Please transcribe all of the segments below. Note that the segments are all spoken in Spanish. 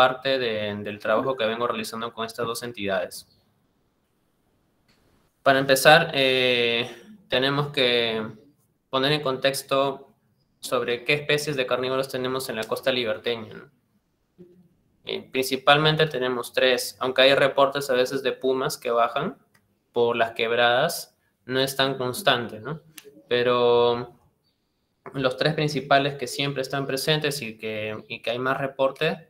parte del trabajo que vengo realizando con estas dos entidades. Para empezar, tenemos que poner en contexto sobre qué especies de carnívoros tenemos en la costa liberteña, ¿no? Principalmente tenemos 3, aunque hay reportes a veces de pumas que bajan por las quebradas, no es tan constante, ¿no? Pero los 3 principales que siempre están presentes y que hay más reporte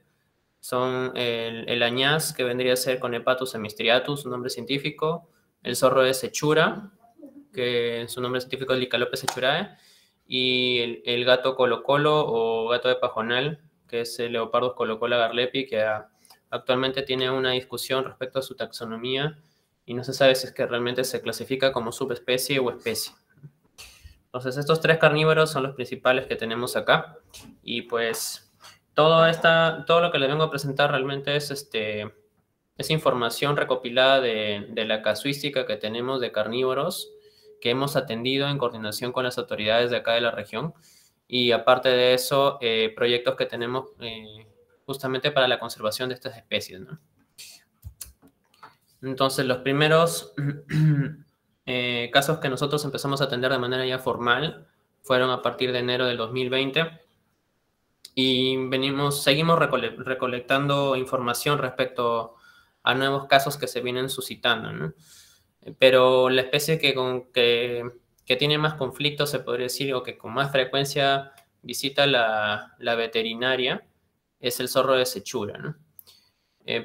son el añaz, que vendría a ser Conepatus hemistriatus, su nombre científico, el zorro de Sechura, que su nombre científico es Licalope sechurae, y el gato colocolo o gato de pajonal, que es el Leopardus colocola garlepi, que actualmente tiene una discusión respecto a su taxonomía y no se sabe si es que realmente se clasifica como subespecie o especie. Entonces, estos 3 carnívoros son los principales que tenemos acá. Y pues todo lo que les vengo a presentar realmente es información recopilada de la casuística que tenemos de carnívoros que hemos atendido en coordinación con las autoridades de acá de la región. Y aparte de eso, proyectos que tenemos justamente para la conservación de estas especies, ¿no? Entonces, los primeros casos que nosotros empezamos a atender de manera ya formal fueron a partir de enero del 2020 y seguimos recolectando información respecto a nuevos casos que se vienen suscitando, ¿no? Pero la especie que tiene más conflictos, se podría decir, o que con más frecuencia visita la veterinaria, es el zorro de Sechura, ¿no?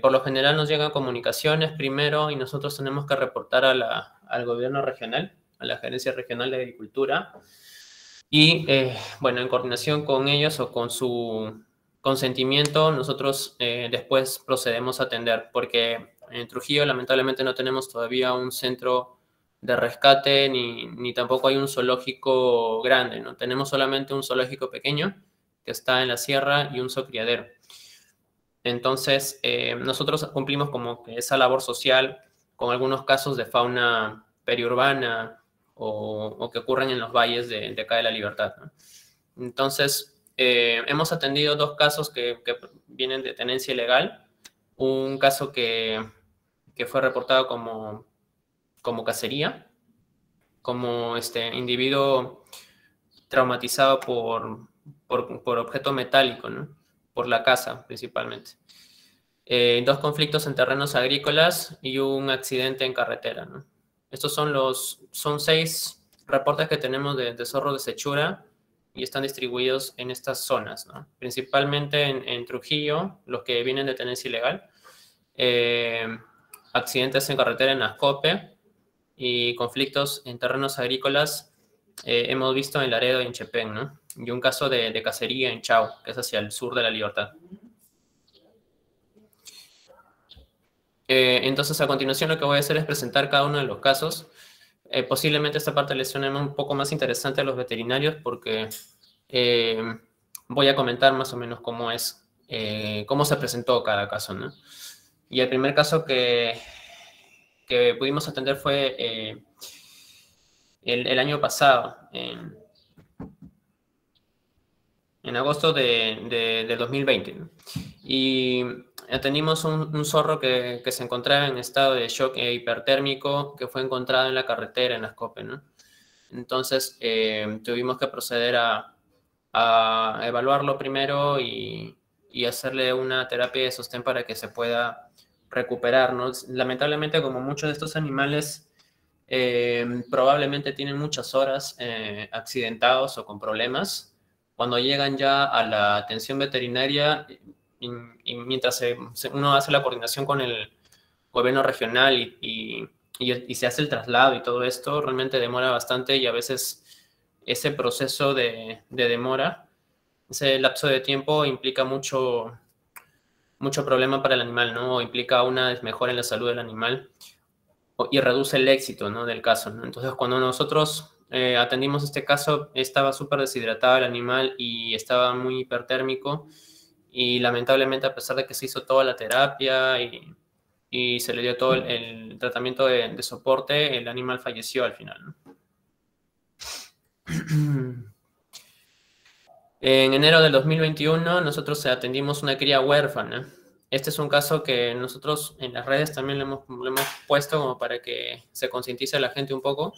Por lo general nos llegan comunicaciones primero y nosotros tenemos que reportar al gobierno regional, a la Gerencia Regional de Agricultura, y bueno, en coordinación con ellos o con su consentimiento, nosotros después procedemos a atender, porque en Trujillo lamentablemente no tenemos todavía un centro de rescate ni tampoco hay un zoológico grande, ¿no? Tenemos solamente un zoológico pequeño que está en la sierra y un zoocriadero. Entonces, nosotros cumplimos como que esa labor social con algunos casos de fauna periurbana o que ocurren en los valles de acá de la Libertad, ¿no? Entonces, hemos atendido 2 casos que vienen de tenencia ilegal. Un caso que fue reportado como cacería, como individuo traumatizado por objeto metálico, ¿no? Por la caza principalmente. 2 conflictos en terrenos agrícolas y un accidente en carretera, ¿no? Estos son 6 reportes que tenemos de zorro de Sechura y están distribuidos en estas zonas, ¿no? Principalmente en Trujillo, los que vienen de tenencia ilegal, accidentes en carretera en Ascope y conflictos en terrenos agrícolas hemos visto en Laredo y en Chepén, ¿no? Y un caso de cacería en Chao, que es hacia el sur de la Libertad. Entonces, a continuación lo que voy a hacer es presentar cada uno de los casos. Posiblemente esta parte le suene un poco más interesante a los veterinarios porque voy a comentar más o menos cómo se presentó cada caso, ¿no? Y el primer caso que pudimos atender fue el año pasado, en agosto de 2020, ¿no? Y atendimos un zorro que se encontraba en estado de shock hipertérmico, que fue encontrado en la carretera en Ascope, ¿no? Entonces tuvimos que proceder a evaluarlo primero y hacerle una terapia de sostén para que se pueda recuperar, ¿no? Lamentablemente, como muchos de estos animales probablemente tienen muchas horas accidentados o con problemas, cuando llegan ya a la atención veterinaria y mientras uno hace la coordinación con el gobierno regional y se hace el traslado y todo esto, realmente demora bastante y a veces ese proceso de demora, ese lapso de tiempo implica mucho problema para el animal, ¿no? O implica una desmejora en la salud del animal y reduce el éxito, ¿no? Del caso, ¿no? Entonces, cuando nosotros atendimos este caso, estaba súper deshidratado el animal y estaba muy hipertérmico y lamentablemente, a pesar de que se hizo toda la terapia y se le dio todo el tratamiento de soporte, el animal falleció al final, ¿no? En enero del 2021 nosotros atendimos una cría huérfana Este es un caso que nosotros en las redes también lo hemos puesto como para que se concientice a la gente un poco.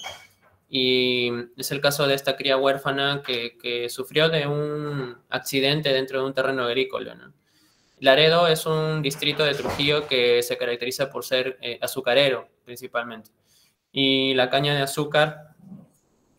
Y es el caso de esta cría huérfana que sufrió de un accidente dentro de un terreno agrícola, ¿no? Laredo es un distrito de Trujillo que se caracteriza por ser azucarero principalmente. Y la caña de azúcar,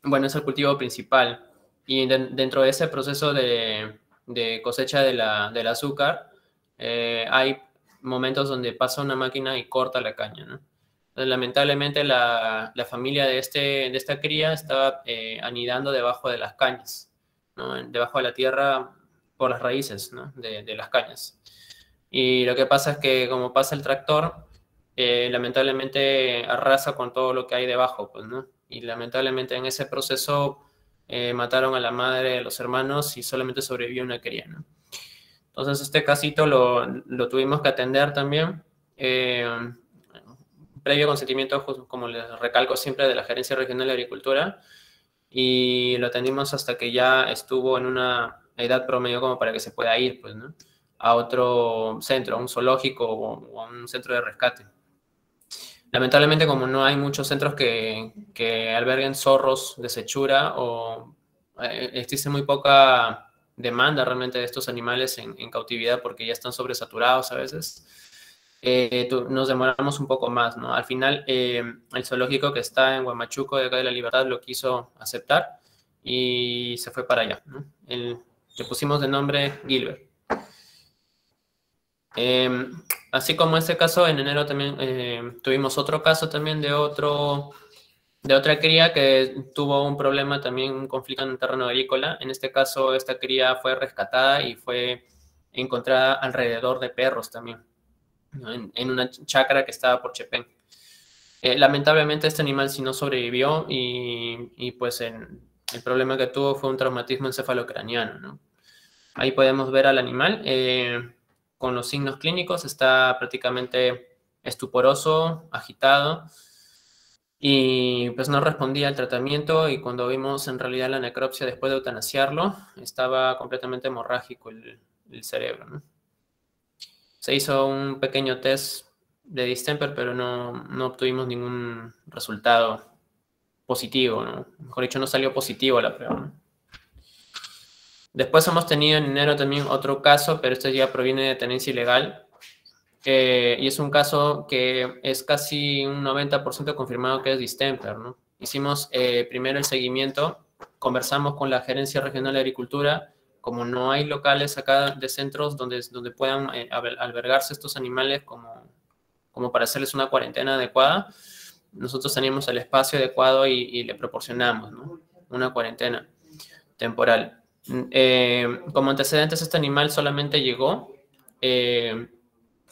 bueno, es el cultivo principal. Y dentro de ese proceso de cosecha del azúcar, hay momentos donde pasa una máquina y corta la caña, ¿no? Entonces, lamentablemente la familia de esta cría estaba anidando debajo de las cañas, ¿no? Debajo de la tierra por las raíces, ¿no? de las cañas. Y lo que pasa es que como pasa el tractor, lamentablemente arrasa con todo lo que hay debajo, pues, ¿no? Y lamentablemente en ese proceso mataron a la madre de los hermanos y solamente sobrevivió una cría, ¿no? Entonces este casito lo tuvimos que atender también, previo consentimiento, como les recalco siempre, de la Gerencia Regional de Agricultura, y lo atendimos hasta que ya estuvo en una edad promedio como para que se pueda ir, pues, ¿no? A otro centro, a un zoológico o a un centro de rescate. Lamentablemente, como no hay muchos centros que alberguen zorros de sechura o existe muy poca demanda realmente de estos animales en cautividad porque ya están sobresaturados a veces, nos demoramos un poco más, ¿no? Al final, el zoológico que está en Huamachuco, de acá de la Libertad, lo quiso aceptar y se fue para allá, ¿no? Le pusimos de nombre Gilbert. Así como este caso, en enero también tuvimos otro caso también de otra cría que tuvo un problema también, un conflicto en un terreno agrícola. En este caso, esta cría fue rescatada y fue encontrada alrededor de perros también, ¿no? En una chacra que estaba por Chepén. Lamentablemente este animal sí no sobrevivió y pues el problema que tuvo fue un traumatismo encefalocraniano, ¿no? Ahí podemos ver al animal con los signos clínicos, está prácticamente estuporoso, agitado, y pues no respondía al tratamiento, y cuando vimos en realidad la necropsia después de eutanasiarlo, estaba completamente hemorrágico el cerebro, ¿no? Se hizo un pequeño test de distemper, pero no obtuvimos ningún resultado positivo, ¿no? Mejor dicho, no salió positivo la prueba, ¿no? Después hemos tenido en enero también otro caso, pero este ya proviene de tenencia ilegal. Y es un caso que es casi un 90% confirmado que es distemper, ¿no? Hicimos primero el seguimiento, conversamos con la Gerencia Regional de Agricultura. Como no hay locales acá de centros donde puedan albergarse estos animales como para hacerles una cuarentena adecuada, nosotros teníamos el espacio adecuado y le proporcionamos, ¿no? Una cuarentena temporal. Como antecedentes, este animal solamente llegó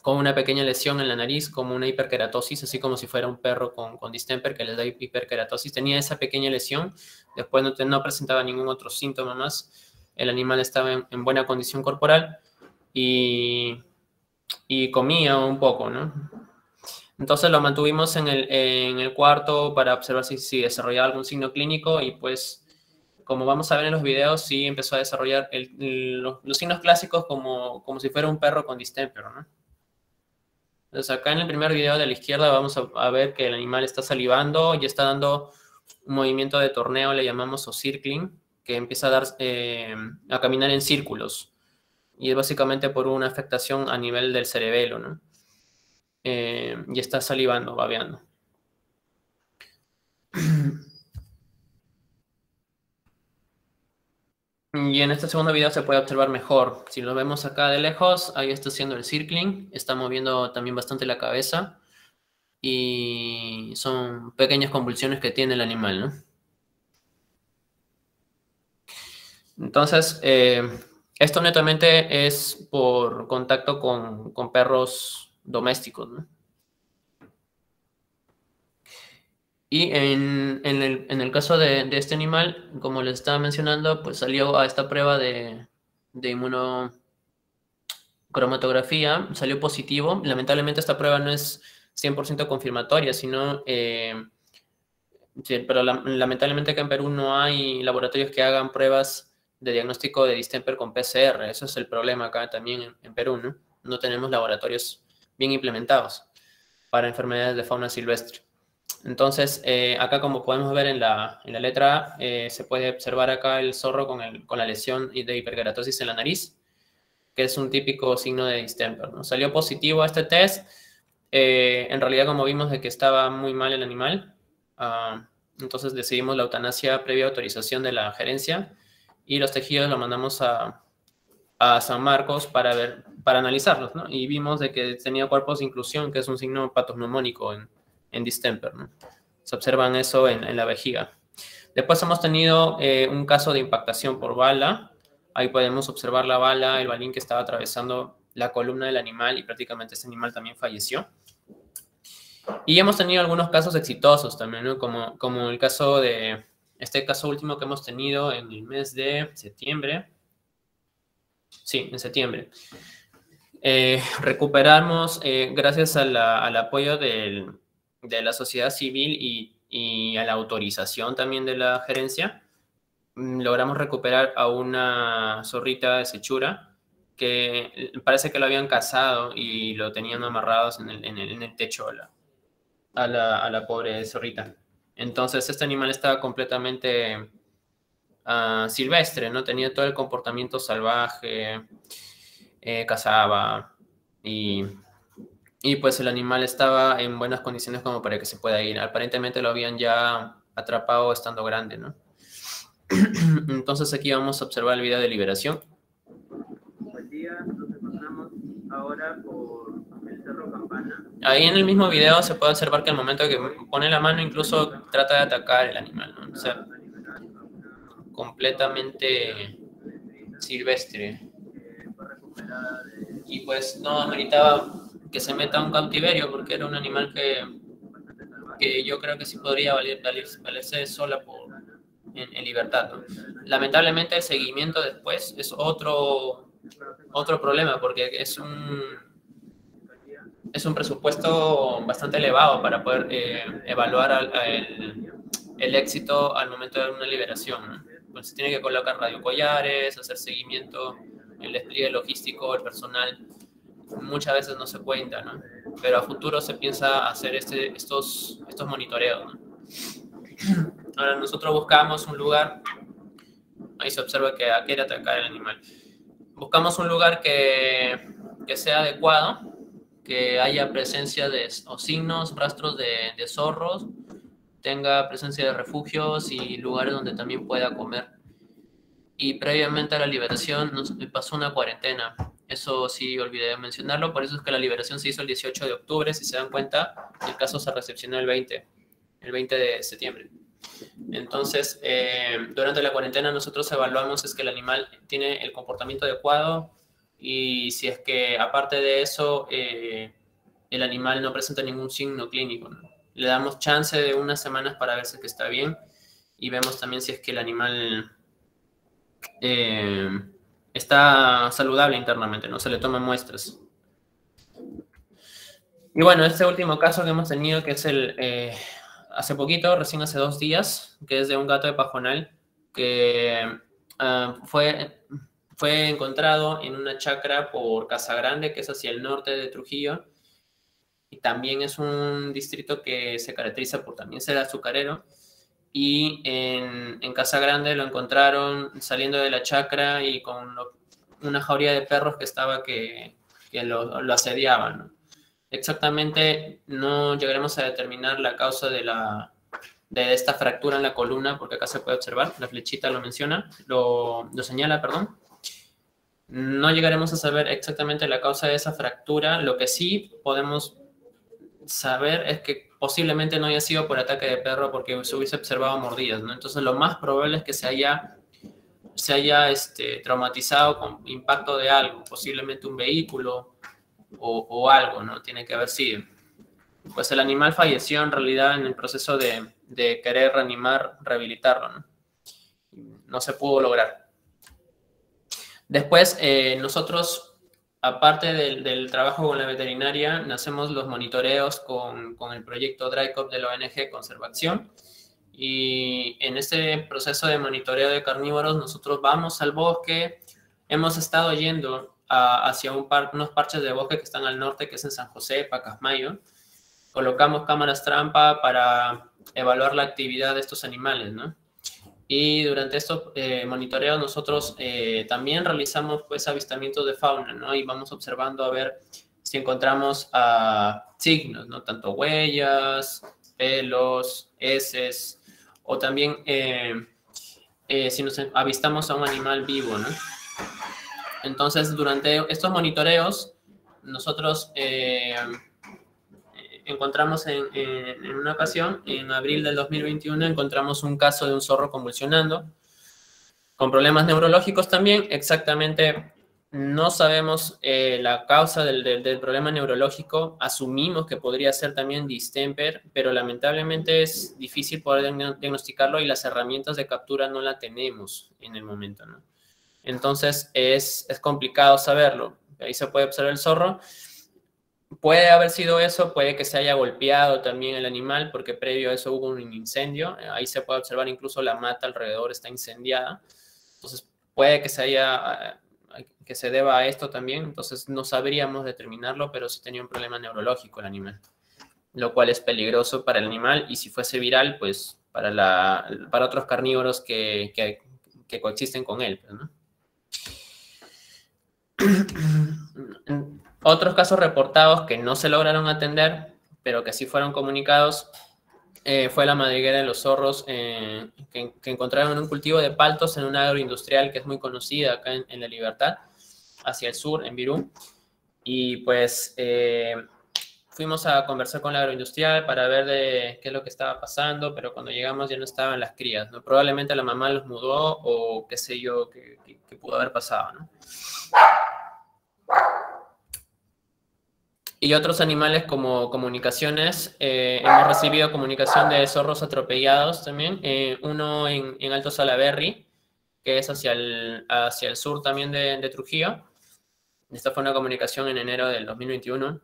con una pequeña lesión en la nariz, como una hiperkeratosis, así como si fuera un perro con distemper que les da hiperkeratosis. Tenía esa pequeña lesión, después no presentaba ningún otro síntoma más. El animal estaba en buena condición corporal y comía un poco, ¿no? Entonces lo mantuvimos en el cuarto para observar si desarrollaba algún signo clínico, y pues, como vamos a ver en los videos, sí empezó a desarrollar los signos clásicos como si fuera un perro con distemper, ¿no? Entonces acá en el primer video de la izquierda vamos a ver que el animal está salivando y está dando un movimiento de torneo, le llamamos, o circling, que empieza a caminar en círculos. Y es básicamente por una afectación a nivel del cerebelo, ¿no? Y está salivando, babeando. Y en este segundo video se puede observar mejor. Si lo vemos acá de lejos, ahí está haciendo el circling, está moviendo también bastante la cabeza y son pequeñas convulsiones que tiene el animal, ¿no? Entonces, esto netamente es por contacto con perros domésticos, ¿no? Y en el caso de este animal, como les estaba mencionando, pues salió a esta prueba de inmunocromatografía, salió positivo. Lamentablemente esta prueba no es 100% confirmatoria, sino, sí, pero lamentablemente acá en Perú no hay laboratorios que hagan pruebas de diagnóstico de distemper con PCR. Eso es el problema acá también en Perú, ¿no? no tenemos laboratorios bien implementados para enfermedades de fauna silvestre. Entonces, acá como podemos ver en la letra A, se puede observar acá el zorro con la lesión de hiperkeratosis en la nariz, que es un típico signo de distemper, ¿no? Salió positivo a este test. En realidad, como vimos de que estaba muy mal el animal, entonces decidimos la eutanasia previa autorización de la gerencia y los tejidos los mandamos a San Marcos para analizarlos, ¿no? Y vimos de que tenía cuerpos de inclusión, que es un signo patognomónico en distemper, ¿no? Se observan eso en la vejiga. Después hemos tenido un caso de impactación por bala. Ahí podemos observar la bala, el balín que estaba atravesando la columna del animal y prácticamente ese animal también falleció. Y hemos tenido algunos casos exitosos también, ¿no? Como el caso de este caso último que hemos tenido en el mes de septiembre. Sí, en septiembre. Recuperamos, gracias al apoyo de la sociedad civil y a la autorización también de la gerencia, logramos recuperar a una zorrita de Sechura que parece que lo habían cazado y lo tenían amarrados en el techo a la pobre zorrita. Entonces, este animal estaba completamente silvestre, ¿no? Tenía todo el comportamiento salvaje, cazaba y pues el animal estaba en buenas condiciones como para que se pueda ir. Aparentemente lo habían ya atrapado estando grande, ¿no? Entonces aquí vamos a observar el video de liberación. Buen día, nos encontramos ahora por el Cerro Campana. Ahí en el mismo video se puede observar que al momento que pone la mano incluso trata de atacar el animal, ¿no? O sea, completamente silvestre. Y pues no ameritaba que se meta a un cautiverio porque era un animal que yo creo que sí podría valerse sola en libertad, ¿no? Lamentablemente el seguimiento después es otro problema porque es un presupuesto bastante elevado para poder evaluar el éxito al momento de una liberación, ¿no? Pues se tiene que colocar radiocollares, hacer seguimiento, el despliegue logístico, el personal, muchas veces no se cuenta, ¿no? Pero a futuro se piensa hacer estos monitoreos, ¿no? Ahora nosotros buscamos un lugar, ahí se observa que quiere atacar el animal. Buscamos un lugar que sea adecuado, que haya presencia o signos, rastros de zorros, tenga presencia de refugios y lugares donde también pueda comer. Y previamente a la liberación nos pasó una cuarentena. Eso sí olvidé mencionarlo, por eso es que la liberación se hizo el 18 de octubre, si se dan cuenta, el caso se recepcionó el 20 de septiembre. Entonces, durante la cuarentena nosotros evaluamos si es que el animal tiene el comportamiento adecuado y si es que aparte de eso el animal no presenta ningún signo clínico, ¿no? Le damos chance de unas semanas para ver si es que está bien y vemos también si es que el animal está saludable internamente, ¿no? Se le toman muestras. Y bueno, este último caso que hemos tenido, que es hace poquito, recién hace 2 días, que es de un gato de pajonal que fue encontrado en una chacra por Casagrande, que es hacia el norte de Trujillo, y también es un distrito que se caracteriza por también ser azucarero, y en Casagrande lo encontraron saliendo de la chacra y con una jauría de perros que estaba que lo asediaban, ¿no? Exactamente no llegaremos a determinar la causa de esta fractura en la columna, porque acá se puede observar, la flechita lo menciona, lo señala, perdón. No llegaremos a saber exactamente la causa de esa fractura. Lo que sí podemos saber es que posiblemente no haya sido por ataque de perro porque se hubiese observado mordidas, ¿no? Entonces lo más probable es que se haya traumatizado con impacto de algo, posiblemente un vehículo o algo, ¿no? Tiene que haber sido. Pues el animal falleció en realidad en el proceso de querer reanimar, rehabilitarlo, ¿no? No se pudo lograr. Después, nosotros, aparte del trabajo con la veterinaria, hacemos los monitoreos con el proyecto DryCop de la ONG Conservación. Y en este proceso de monitoreo de carnívoros, nosotros vamos al bosque, hemos estado yendo hacia unos parches de bosque que están al norte, que es en San José, Pacasmayo. Colocamos cámaras trampa para evaluar la actividad de estos animales, ¿no? Y durante estos monitoreos nosotros también realizamos pues avistamientos de fauna, ¿no? Y vamos observando a ver si encontramos signos, ¿no? Tanto huellas, pelos, heces, o también si nos avistamos a un animal vivo, ¿no? Entonces, durante estos monitoreos, nosotros encontramos en una ocasión, en abril del 2021, encontramos un caso de un zorro convulsionando, con problemas neurológicos también. Exactamente no sabemos la causa del problema neurológico. Asumimos que podría ser también distemper, pero lamentablemente es difícil poder diagnosticarlo y las herramientas de captura no la tenemos en el momento, ¿no? Entonces es complicado saberlo. Ahí se puede observar el zorro. Puede haber sido eso, puede que se haya golpeado también el animal, porque previo a eso hubo un incendio. Ahí se puede observar incluso la mata alrededor está incendiada. Entonces puede que que se deba a esto también. Entonces no sabríamos determinarlo, pero sí tenía un problema neurológico el animal, lo cual es peligroso para el animal, y si fuese viral, pues para otros carnívoros que coexisten con él, pues, ¿no? Otros casos reportados que no se lograron atender, pero que sí fueron comunicados, fue la madriguera de los zorros que encontraron en un cultivo de paltos en una agroindustrial que es muy conocida acá en La Libertad, hacia el sur, en Virú. Y pues fuimos a conversar con la agroindustrial para ver qué es lo que estaba pasando, pero cuando llegamos ya no estaban las crías, ¿no? Probablemente la mamá los mudó o qué sé yo, qué pudo haber pasado, ¿no? Y otros animales como comunicaciones, hemos recibido comunicación de zorros atropellados también, uno en Alto Salaberry, que es hacia el sur también de Trujillo. Esta fue una comunicación en enero del 2021.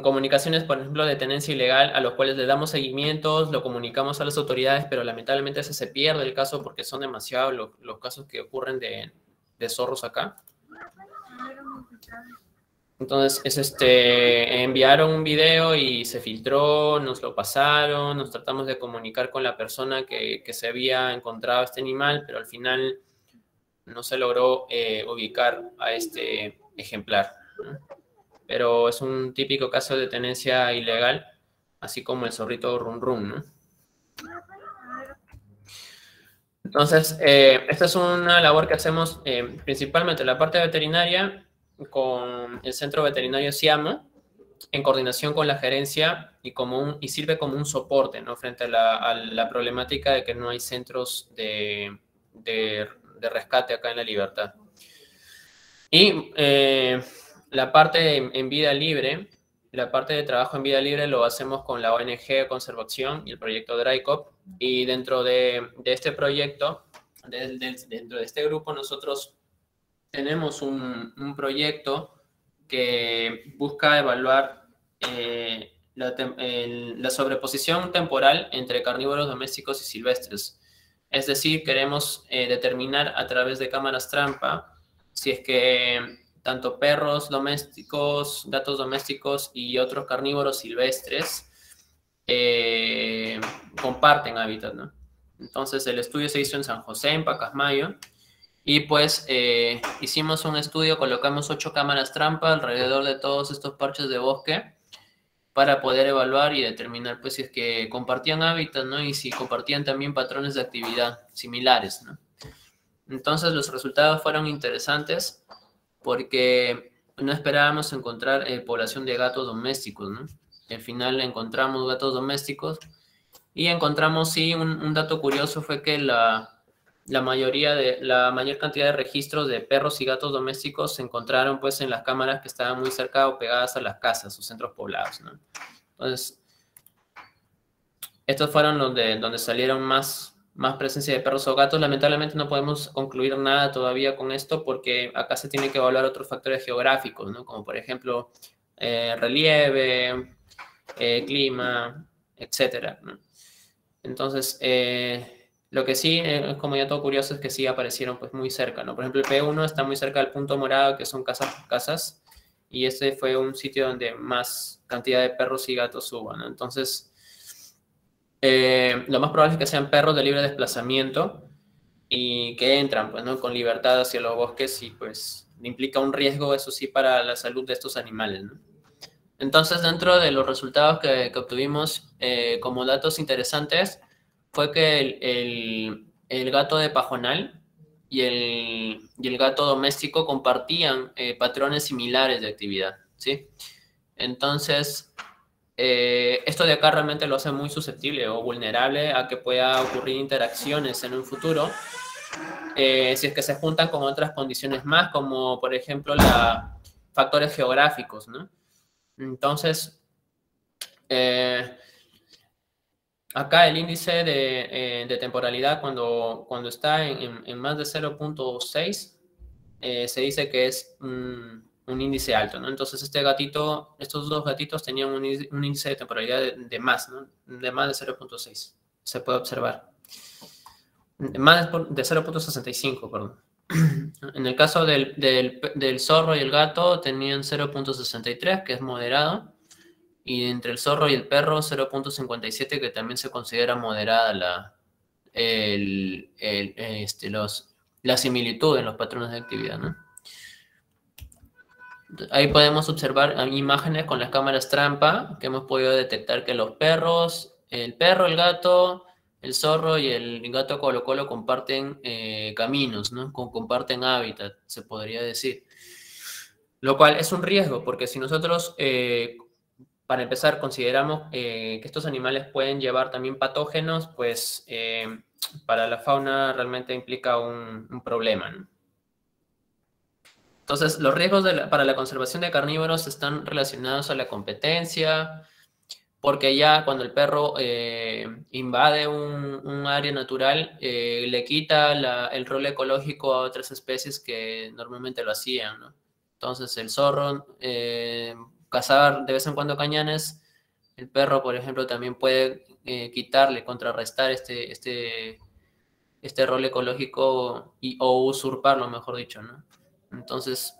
Comunicaciones, por ejemplo, de tenencia ilegal, a los cuales le damos seguimientos, lo comunicamos a las autoridades, pero lamentablemente se pierde el caso porque son demasiados los casos que ocurren de zorros acá. Entonces, enviaron un video y se filtró, nos lo pasaron, nos tratamos de comunicar con la persona que se había encontrado este animal, pero al final no se logró ubicar a este ejemplar, ¿no? Pero es un típico caso de tenencia ilegal, así como el zorrito Run Run, ¿no? Entonces, esta es una labor que hacemos principalmente en la parte veterinaria con el Centro Veterinario Siamo, en coordinación con la gerencia y sirve como un soporte, ¿no? Frente a la problemática de que no hay centros de rescate acá en La Libertad. Y la parte en vida libre, la parte de trabajo en vida libre lo hacemos con la ONG Conservación y el proyecto DryCop. Y dentro de este proyecto, dentro de este grupo, nosotros tenemos un proyecto que busca evaluar la sobreposición temporal entre carnívoros domésticos y silvestres. Es decir, queremos determinar a través de cámaras trampa si es que tanto perros domésticos, gatos domésticos y otros carnívoros silvestres comparten hábitat, ¿no? Entonces el estudio se hizo en San José, en Pacasmayo, y pues hicimos un estudio, colocamos 8 cámaras trampa alrededor de todos estos parches de bosque para poder evaluar y determinar pues si es que compartían hábitat, ¿no? Y si compartían también patrones de actividad similares, ¿no? Entonces los resultados fueron interesantes porque no esperábamos encontrar población de gatos domésticos, ¿no? Al final encontramos gatos domésticos y encontramos, sí, un dato curioso fue que la mayor cantidad de registros de perros y gatos domésticos se encontraron pues en las cámaras que estaban muy cerca o pegadas a las casas o centros poblados, ¿no? Entonces, estos fueron donde salieron más presencia de perros o gatos. Lamentablemente no podemos concluir nada todavía con esto porque acá se tienen que evaluar otros factores geográficos, ¿no? Como por ejemplo relieve, clima, etcétera, ¿no? Entonces, Lo que sí, como ya todo curioso, es que sí aparecieron pues muy cerca, ¿no? Por ejemplo, el P1 está muy cerca del punto morado, que son casas, y este fue un sitio donde más cantidad de perros y gatos hubo, ¿no? Entonces, lo más probable es que sean perros de libre desplazamiento y que entran, pues, ¿no? Con libertad hacia los bosques y pues implica un riesgo, eso sí, para la salud de estos animales, ¿no? Entonces, dentro de los resultados que obtuvimos como datos interesantes, fue que el gato de pajonal y el gato doméstico compartían patrones similares de actividad, ¿sí? Entonces, esto de acá realmente lo hace muy susceptible o vulnerable a que pueda ocurrir interacciones en un futuro, si es que se juntan con otras condiciones más, como por ejemplo factores geográficos, ¿no? Entonces, eh, acá el índice de temporalidad cuando está en más de 0.6, se dice que es un índice alto, ¿no? Entonces estos dos gatitos tenían un índice de temporalidad de más, ¿no? De más de 0.6, se puede observar. Más de 0.65, perdón. En el caso del zorro y el gato tenían 0.63, que es moderado. Y entre el zorro y el perro, 0.57, que también se considera moderada la similitud en los patrones de actividad, ¿no? Ahí podemos observar imágenes con las cámaras trampa que hemos podido detectar que los perros, el perro, el gato, el zorro y el gato colo colo comparten caminos, ¿no? Comparten hábitat, se podría decir. Lo cual es un riesgo, porque si nosotros para empezar, consideramos que estos animales pueden llevar también patógenos, pues para la fauna realmente implica un problema, ¿no? Entonces, los riesgos para la conservación de carnívoros están relacionados a la competencia, porque ya cuando el perro invade un área natural, le quita el rol ecológico a otras especies que normalmente lo hacían, ¿no? Entonces, el zorro, cazar de vez en cuando cañanes, el perro, por ejemplo, también puede quitarle, contrarrestar este rol ecológico o usurparlo, mejor dicho, ¿no? Entonces,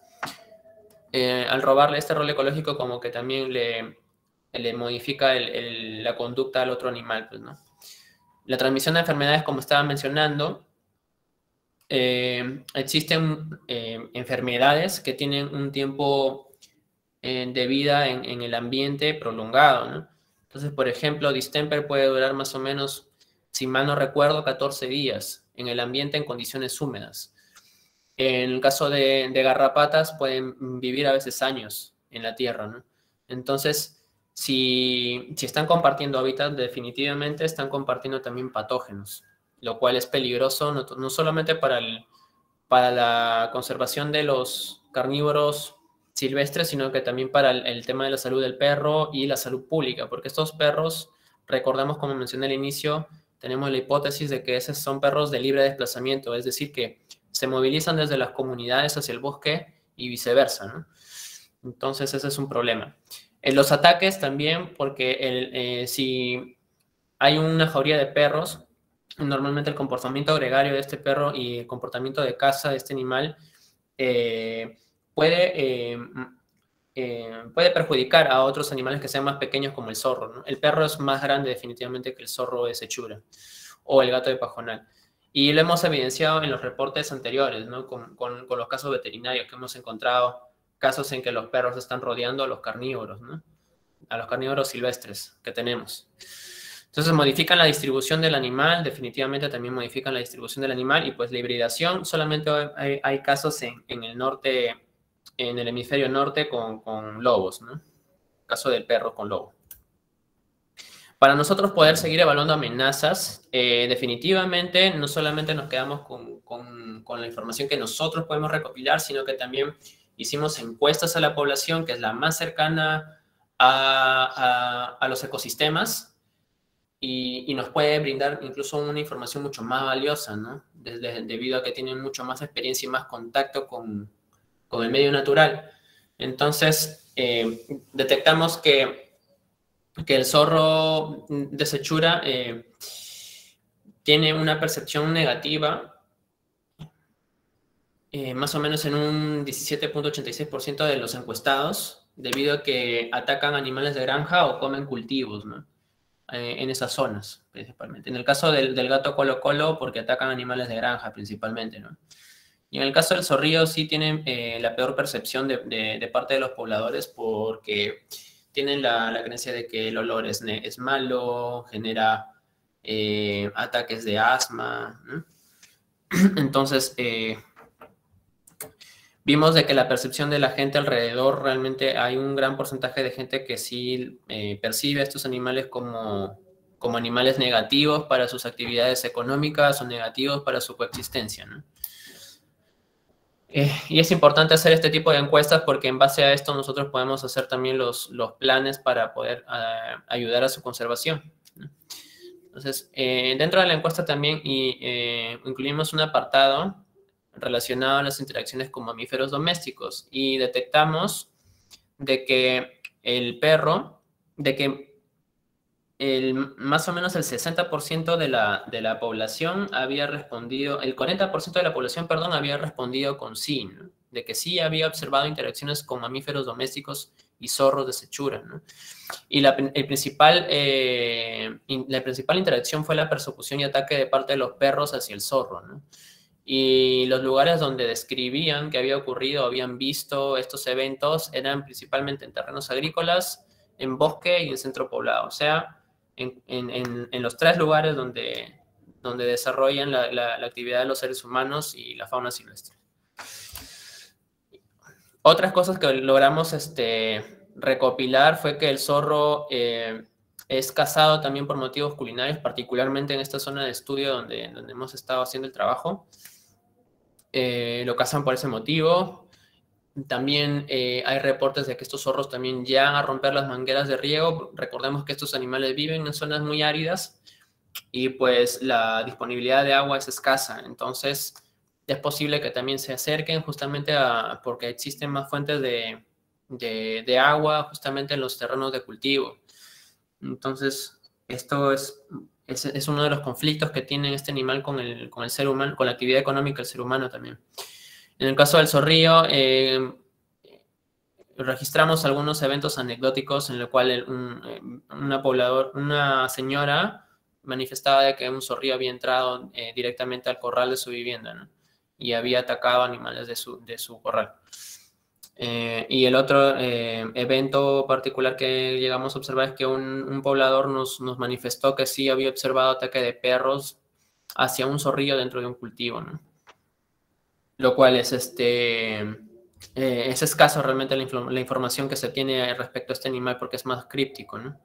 al robarle este rol ecológico, como que también le modifica la conducta al otro animal, pues, ¿no? La transmisión de enfermedades, como estaba mencionando, existen enfermedades que tienen un tiempo de vida en el ambiente prolongado, ¿no? Entonces, por ejemplo, distemper puede durar más o menos, si mal no recuerdo, 14 días en el ambiente en condiciones húmedas. En el caso de garrapatas, pueden vivir a veces años en la tierra, ¿no? Entonces, si están compartiendo hábitat, definitivamente están compartiendo también patógenos, lo cual es peligroso no solamente para la conservación de los carnívoros silvestres, sino que también para el tema de la salud del perro y la salud pública, porque estos perros, recordamos como mencioné al inicio, tenemos la hipótesis de que esos son perros de libre desplazamiento, es decir, que se movilizan desde las comunidades hacia el bosque y viceversa, ¿no? Entonces ese es un problema. En los ataques también, porque si hay una jauría de perros, normalmente el comportamiento gregario de este perro y el comportamiento de caza de este animal eh, puede, eh, puede perjudicar a otros animales que sean más pequeños como el zorro, ¿no? El perro es más grande definitivamente que el zorro de sechura o el gato de pajonal. Y lo hemos evidenciado en los reportes anteriores, ¿no? Con los casos veterinarios que hemos encontrado, casos en que los perros están rodeando a los carnívoros, ¿no? A los carnívoros silvestres que tenemos. Entonces modifican la distribución del animal, definitivamente también modifican la distribución del animal y pues la hibridación, solamente hay casos en el norte, en el hemisferio norte con lobos, ¿no? Caso del perro con lobo. Para nosotros poder seguir evaluando amenazas, definitivamente no solamente nos quedamos con la información que nosotros podemos recopilar, sino que también hicimos encuestas a la población, que es la más cercana a los ecosistemas, y nos puede brindar incluso una información mucho más valiosa, ¿no? Debido a que tienen mucho más experiencia y más contacto con el medio natural. Entonces, detectamos que el zorro de sechura tiene una percepción negativa, más o menos en un 17.86% de los encuestados, debido a que atacan animales de granja o comen cultivos, ¿no? En esas zonas, principalmente. En el caso del gato colo colo, porque atacan animales de granja, principalmente, ¿no? Y en el caso del zorrillo sí tienen la peor percepción de parte de los pobladores, porque tienen la creencia de que el olor es malo, genera ataques de asma, ¿no? Entonces, vimos de que la percepción de la gente alrededor, realmente hay un gran porcentaje de gente que sí percibe a estos animales como animales negativos para sus actividades económicas o negativos para su coexistencia, ¿no? Y es importante hacer este tipo de encuestas porque en base a esto nosotros podemos hacer también los planes para poder ayudar a su conservación, ¿no? Entonces, dentro de la encuesta también incluimos un apartado relacionado a las interacciones con mamíferos domésticos y detectamos de que más o menos el 60% de la población había respondido, el 40% de la población, perdón, había respondido con sí, ¿no? De que sí había observado interacciones con mamíferos domésticos y zorros de sechura, ¿no? Y la principal interacción fue la persecución y ataque de parte de los perros hacia el zorro, ¿no? Y los lugares donde describían que había ocurrido, habían visto estos eventos, eran principalmente en terrenos agrícolas, en bosque y en centro poblado. O sea, en los tres lugares donde desarrollan la actividad de los seres humanos y la fauna silvestre. Otras cosas que logramos recopilar fue que el zorro es cazado también por motivos culinarios, particularmente en esta zona de estudio donde hemos estado haciendo el trabajo. Lo cazan por ese motivo. También hay reportes de que estos zorros también llegan a romper las mangueras de riego. Recordemos que estos animales viven en zonas muy áridas y pues la disponibilidad de agua es escasa. Entonces es posible que también se acerquen justamente porque existen más fuentes de agua justamente en los terrenos de cultivo. Entonces esto es uno de los conflictos que tiene este animal con el ser humano, con la actividad económica del ser humano también. En el caso del zorrillo, registramos algunos eventos anecdóticos en el cual una señora manifestaba de que un zorrillo había entrado directamente al corral de su vivienda, ¿no? Y había atacado animales de su corral. Y el otro evento particular que llegamos a observar es que un poblador nos manifestó que sí había observado ataque de perros hacia un zorrillo dentro de un cultivo, ¿no? Lo cual es escaso realmente la información que se tiene respecto a este animal porque es más críptico, ¿no?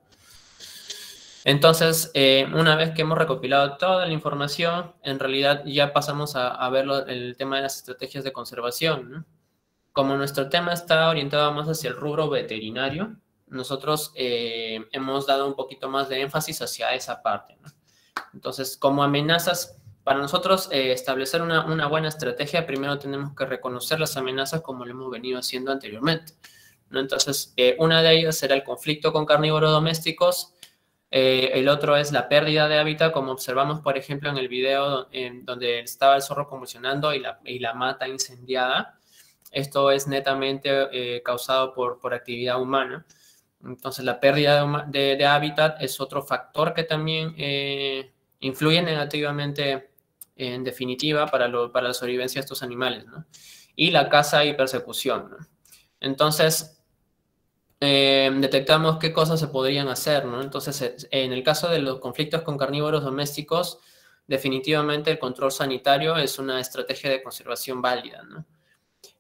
Entonces, una vez que hemos recopilado toda la información, en realidad ya pasamos a ver el tema de las estrategias de conservación, ¿no? Como nuestro tema está orientado más hacia el rubro veterinario, nosotros hemos dado un poquito más de énfasis hacia esa parte, ¿no? Entonces, como amenazas, para nosotros establecer una buena estrategia, primero tenemos que reconocer las amenazas como lo hemos venido haciendo anteriormente, ¿no? Entonces, una de ellas será el conflicto con carnívoros domésticos. El otro es la pérdida de hábitat, como observamos, por ejemplo, en el video donde estaba el zorro convulsionando y la mata incendiada. Esto es netamente causado por actividad humana. Entonces, la pérdida de hábitat es otro factor que también influye negativamente, en definitiva, para la sobrevivencia de estos animales, ¿no? Y la caza y persecución, ¿no? Entonces, detectamos qué cosas se podrían hacer, ¿no? Entonces, en el caso de los conflictos con carnívoros domésticos, definitivamente el control sanitario es una estrategia de conservación válida, ¿no?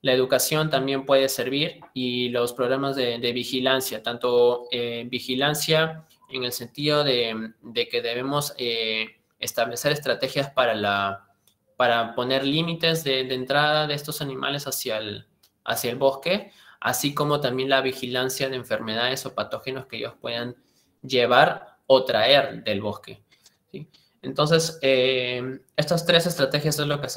La educación también puede servir y los programas de vigilancia, tanto vigilancia en el sentido de que debemos establecer estrategias para poner límites de entrada de estos animales hacia el bosque, así como también la vigilancia de enfermedades o patógenos que ellos puedan llevar o traer del bosque, ¿sí? Entonces, estas tres estrategias es lo que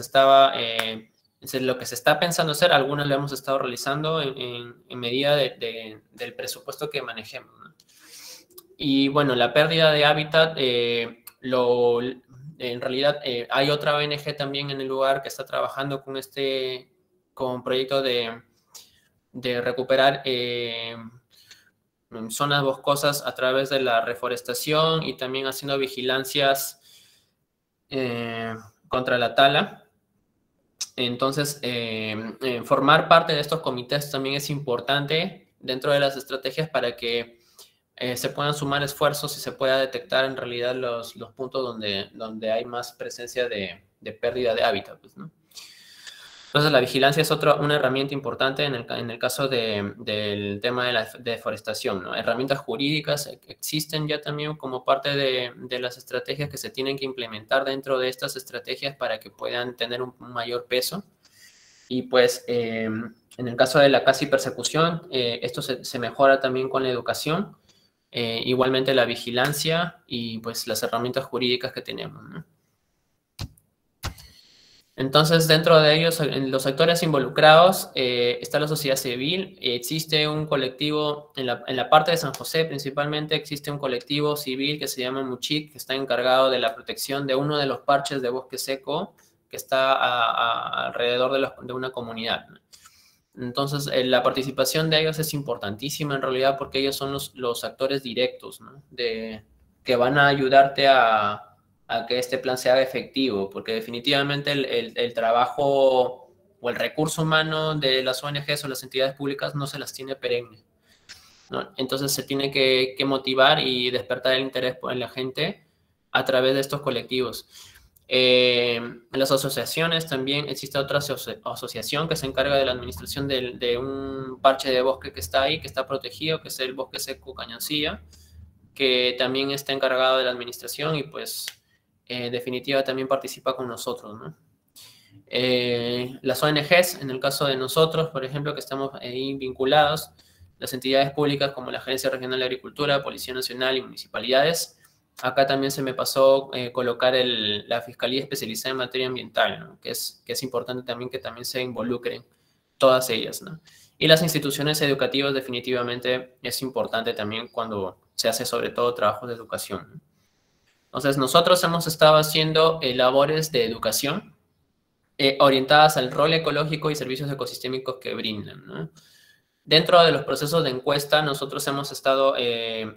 lo que se está pensando hacer. Algunas lo hemos estado realizando en medida del presupuesto que manejemos, ¿no? Y bueno, la pérdida de hábitat, En realidad, hay otra ONG también en el lugar que está trabajando con proyecto de recuperar zonas boscosas a través de la reforestación y también haciendo vigilancias contra la tala. Entonces, formar parte de estos comités también es importante dentro de las estrategias para que se puedan sumar esfuerzos y se pueda detectar en realidad los puntos donde hay más presencia de pérdida de hábitat, pues, ¿no? Entonces, la vigilancia es una herramienta importante en el caso del tema de la deforestación, ¿no? Herramientas jurídicas existen ya también como parte de las estrategias que se tienen que implementar dentro de estas estrategias para que puedan tener un mayor peso. Y pues, en el caso de la casi persecución, esto se mejora también con la educación, igualmente la vigilancia y pues las herramientas jurídicas que tenemos, ¿no? Entonces, dentro de ellos, en los actores involucrados, está la sociedad civil. Existe un colectivo, en la parte de San José principalmente, existe un colectivo civil que se llama Muchik, que está encargado de la protección de uno de los parches de bosque seco que está alrededor de una comunidad, ¿no? Entonces, la participación de ellos es importantísima en realidad porque ellos son los actores directos, ¿no? Que van a ayudarte a que este plan se haga efectivo, porque definitivamente el trabajo o el recurso humano de las ONGs o las entidades públicas no se las tiene perenne, ¿no? Entonces se tiene que motivar y despertar el interés en la gente a través de estos colectivos. En las asociaciones también existe otra asociación que se encarga de la administración de un parche de bosque que está ahí, que está protegido, que es el bosque seco Cañancilla, que también está encargado de la administración y pues definitiva también participa con nosotros, ¿no? Las ONGs, en el caso de nosotros, por ejemplo, que estamos ahí vinculados, las entidades públicas como la Agencia Regional de Agricultura, Policía Nacional y municipalidades. Acá también se me pasó colocar la Fiscalía Especializada en Materia Ambiental, ¿no? Que es importante también que también se involucren todas ellas, ¿no? Y las instituciones educativas definitivamente es importante también cuando se hace sobre todo trabajo de educación, ¿no? Entonces nosotros hemos estado haciendo labores de educación orientadas al rol ecológico y servicios ecosistémicos que brindan, ¿no? Dentro de los procesos de encuesta, nosotros hemos estado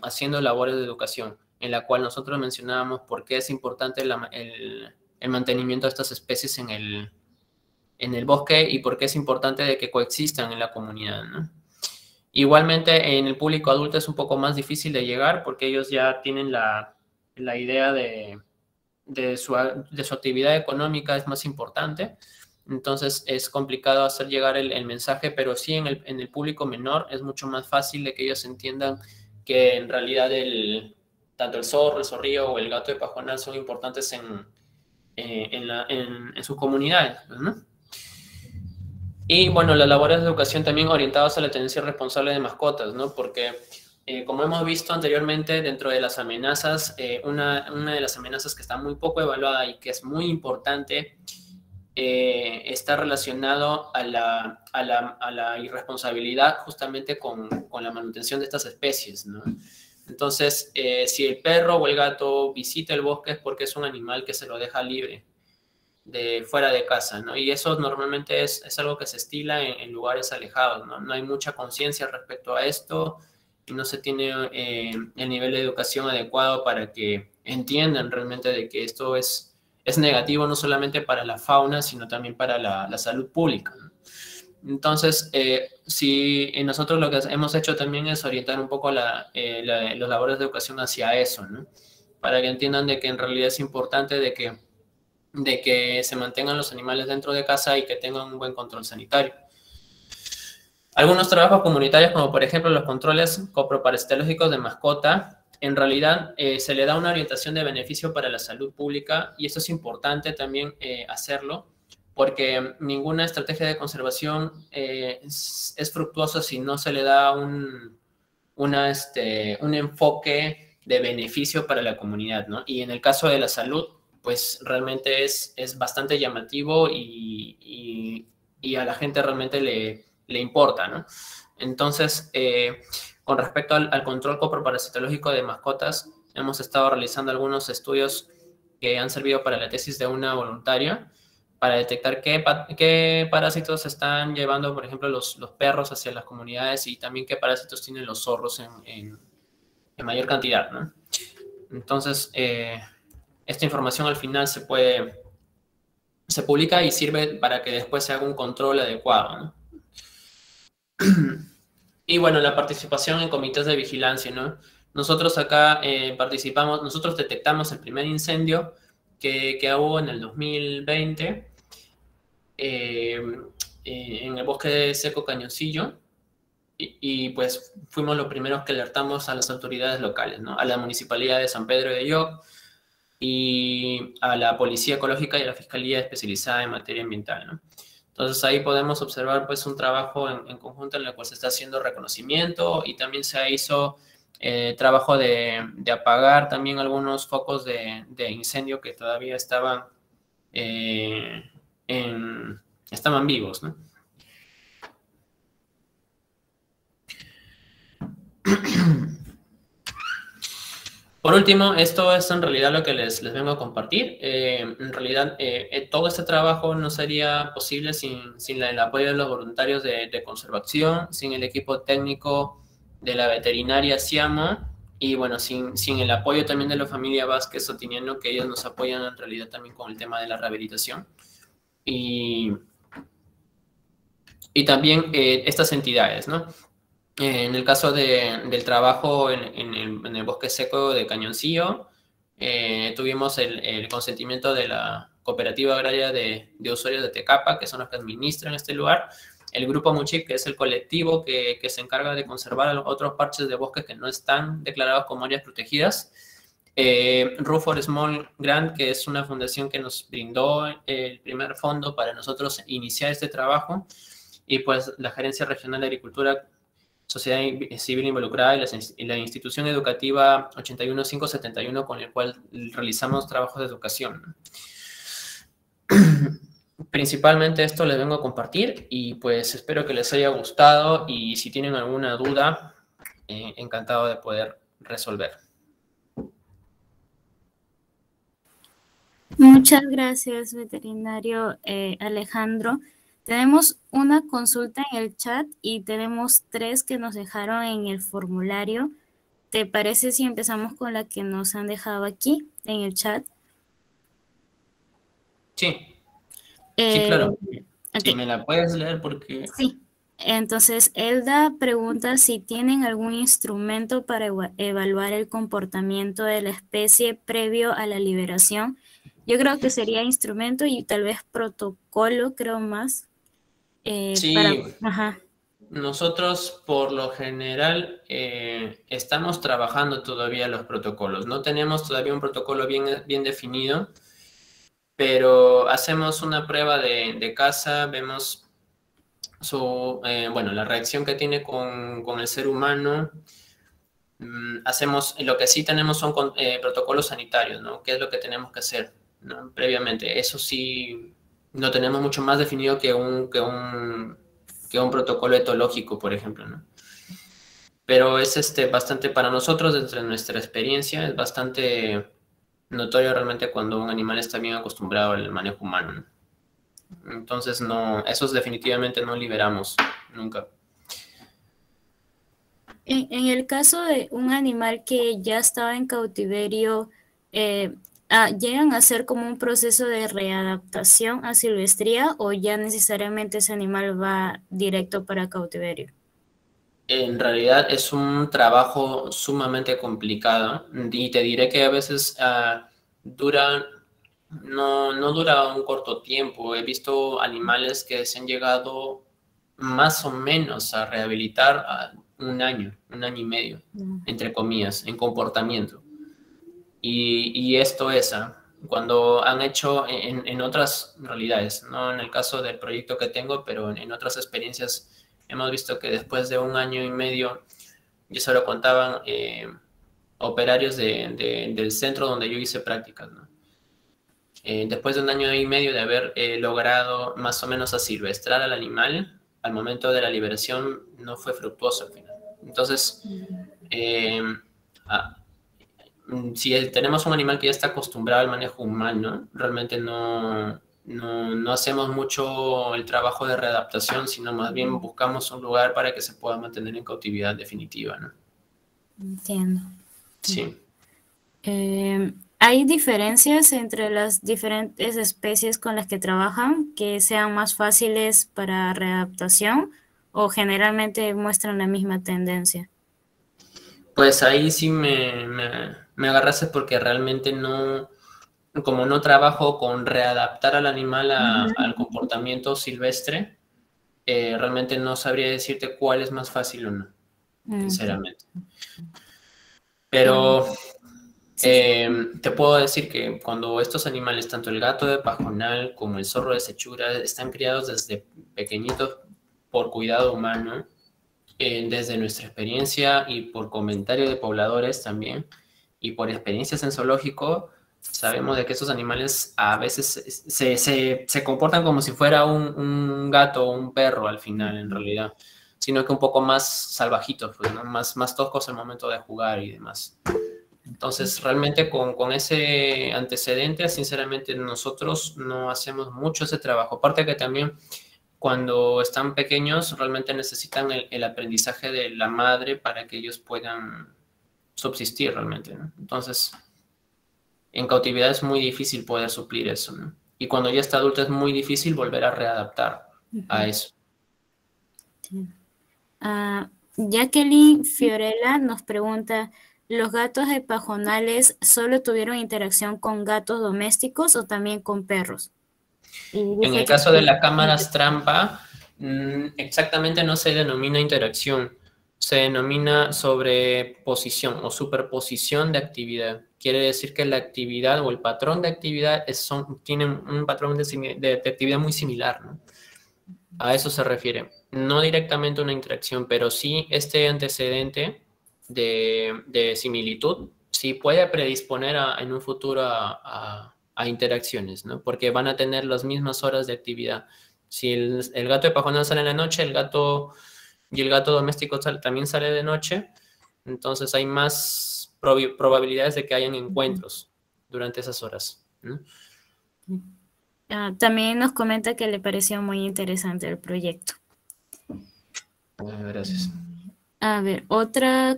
haciendo labores de educación, en la cual nosotros mencionábamos por qué es importante el mantenimiento de estas especies en el bosque y por qué es importante de que coexistan en la comunidad, ¿no? Igualmente, en el público adulto es un poco más difícil de llegar porque ellos ya tienen la idea de su actividad económica es más importante. Entonces es complicado hacer llegar el mensaje, pero sí en el público menor es mucho más fácil de que ellos entiendan que en realidad tanto el zorro, el zorrillo o el gato de pajonal son importantes en sus comunidades, ¿no? Y bueno, las labores de educación también orientadas a la tenencia responsable de mascotas, ¿no? Porque como hemos visto anteriormente, dentro de las amenazas, una de las amenazas que está muy poco evaluada y que es muy importante está relacionado a la irresponsabilidad justamente con la manutención de estas especies, ¿no? Entonces, si el perro o el gato visita el bosque es porque es un animal que se lo deja libre de fuera de casa, ¿no? Y eso normalmente es algo que se estila en lugares alejados, ¿no? No hay mucha conciencia respecto a esto y no se tiene el nivel de educación adecuado para que entiendan realmente de que esto es negativo no solamente para la fauna, sino también para la salud pública, ¿no? Entonces, si nosotros lo que hemos hecho también es orientar un poco los labores de educación hacia eso, ¿no? Para que entiendan de que en realidad es importante de que se mantengan los animales dentro de casa y que tengan un buen control sanitario. Algunos trabajos comunitarios, como por ejemplo los controles coproparasitológicos de mascota, en realidad se le da una orientación de beneficio para la salud pública y eso es importante también hacerlo porque ninguna estrategia de conservación es fructuosa si no se le da un enfoque de beneficio para la comunidad, ¿no? Y en el caso de la salud, pues realmente es bastante llamativo y a la gente realmente le importa, ¿no? Entonces, con respecto al control coproparasitológico de mascotas, hemos estado realizando algunos estudios que han servido para la tesis de una voluntaria, para detectar qué parásitos están llevando, por ejemplo, los perros hacia las comunidades y también qué parásitos tienen los zorros en mayor cantidad, ¿no? Entonces, esta información al final se publica y sirve para que después se haga un control adecuado, ¿no? Y bueno, la participación en comités de vigilancia, ¿no? Nosotros acá participamos, nosotros detectamos el primer incendio que hubo en el 2020 en el bosque seco Cañoncillo pues fuimos los primeros que alertamos a las autoridades locales, ¿no? A la Municipalidad de San Pedro de Lloc y a la Policía Ecológica y a la Fiscalía Especializada en Materia Ambiental, ¿no? Entonces ahí podemos observar pues un trabajo en conjunto en el cual se está haciendo reconocimiento y también se hizo trabajo de apagar también algunos focos de incendio que todavía eh, estaban vivos, ¿no? Por último, esto es en realidad lo que les vengo a compartir. En realidad, todo este trabajo no sería posible sin el apoyo de los voluntarios de conservación, sin el equipo técnico de la veterinaria Siamo y bueno, sin el apoyo también de la familia Vázquez Sotiniano, que ellos nos apoyan en realidad también con el tema de la rehabilitación. Y también estas entidades, ¿no? En el caso del trabajo en el bosque seco de Cañoncillo, tuvimos el consentimiento de la Cooperativa Agraria de Usuarios de Tecapa, que son los que administran este lugar, el Grupo Muchik, que es el colectivo que se encarga de conservar los otros parches de bosque que no están declarados como áreas protegidas, Rufor Small Grant, que es una fundación que nos brindó el primer fondo para nosotros iniciar este trabajo, y pues la Gerencia Regional de Agricultura, Sociedad Civil Involucrada y la institución educativa 81571 con el cual realizamos trabajos de educación. Principalmente esto les vengo a compartir y pues espero que les haya gustado y si tienen alguna duda, encantado de poder resolver. Muchas gracias, veterinario Alejandro. Tenemos una consulta en el chat y tenemos 3 que nos dejaron en el formulario. ¿Te parece si empezamos con la que nos han dejado aquí en el chat? Sí, sí, claro. Okay. Si me la puedes leer porque... Sí. Entonces, Elda pregunta si tienen algún instrumento para evaluar el comportamiento de la especie previo a la liberación. Yo creo que sería instrumento y tal vez protocolo, creo más. Sí, Ajá. nosotros por lo general estamos trabajando todavía los protocolos. No tenemos todavía un protocolo bien definido, pero hacemos una prueba de caza, vemos la reacción que tiene con el ser humano. Lo que sí tenemos son protocolos sanitarios, ¿no? ¿Qué es lo que tenemos que hacer, ¿no? Previamente? Eso sí, lo tenemos mucho más definido que un protocolo etológico, por ejemplo, ¿no? Pero es bastante, para nosotros, desde nuestra experiencia, es bastante notorio realmente cuando un animal está bien acostumbrado al manejo humano, ¿no? Entonces, no, esos definitivamente no liberamos nunca. En el caso de un animal que ya estaba en cautiverio, ¿llegan a hacer como un proceso de readaptación a silvestría o ya necesariamente ese animal va directo para cautiverio? En realidad es un trabajo sumamente complicado y te diré que a veces no dura un corto tiempo. He visto animales que se han llegado más o menos a rehabilitar a un año y medio, entre comillas, en comportamiento. Y esto es cuando han hecho en otras realidades, no en el caso del proyecto que tengo, pero en otras experiencias hemos visto que después de un año y medio, yo solo contaban operarios del centro donde yo hice prácticas, ¿no? Después de un año y medio de haber logrado más o menos asilvestrar al animal, al momento de la liberación no fue fructuoso al final. Entonces, si tenemos un animal que ya está acostumbrado al manejo humano, realmente no hacemos mucho el trabajo de readaptación, sino más bien buscamos un lugar para que se pueda mantener en cautividad definitiva, ¿no? Entiendo. Sí. ¿Hay diferencias entre las diferentes especies con las que trabajan que sean más fáciles para readaptación o generalmente muestran la misma tendencia? Pues ahí sí me agarraste porque realmente no, como no trabajo con readaptar al animal al comportamiento silvestre, realmente no sabría decirte cuál es más fácil o no, Ok. sinceramente. Eh, Pero sí, sí. te puedo decir que cuando estos animales, tanto el gato de pajonal como el zorro de sechura, están criados desde pequeñitos por cuidado humano, desde nuestra experiencia y por comentario de pobladores también, y por experiencias en zoológico, sabemos de que estos animales a veces se comportan como si fuera un gato o un perro al final, en realidad, sino que un poco más salvajitos, pues, ¿no? Más toscos al momento de jugar y demás. Entonces, realmente con ese antecedente, sinceramente, nosotros no hacemos mucho ese trabajo. Aparte que también cuando están pequeños realmente necesitan el aprendizaje de la madre para que ellos puedan subsistir realmente, ¿no? Entonces, en cautividad es muy difícil poder suplir eso, ¿no? Y cuando ya está adulto es muy difícil volver a readaptar a eso. Ah, Jacqueline Fiorella nos pregunta, ¿los gatos epajonales solo tuvieron interacción con gatos domésticos o también con perros? Y En dice el que caso de las sí. cámaras trampa, exactamente no se denomina interacción, se denomina sobreposición o superposición de actividad. Quiere decir que la actividad o el patrón de actividad tienen un patrón de actividad muy similar, ¿no? A eso se refiere. No directamente una interacción, pero sí este antecedente de similitud, sí puede predisponer en un futuro a interacciones, ¿no? Porque van a tener las mismas horas de actividad. Si el gato de pajonal sale en la noche, el gato doméstico también sale de noche, entonces hay más probabilidades de que hayan encuentros durante esas horas, ¿no? También nos comenta que le pareció muy interesante el proyecto. Gracias. A ver, otra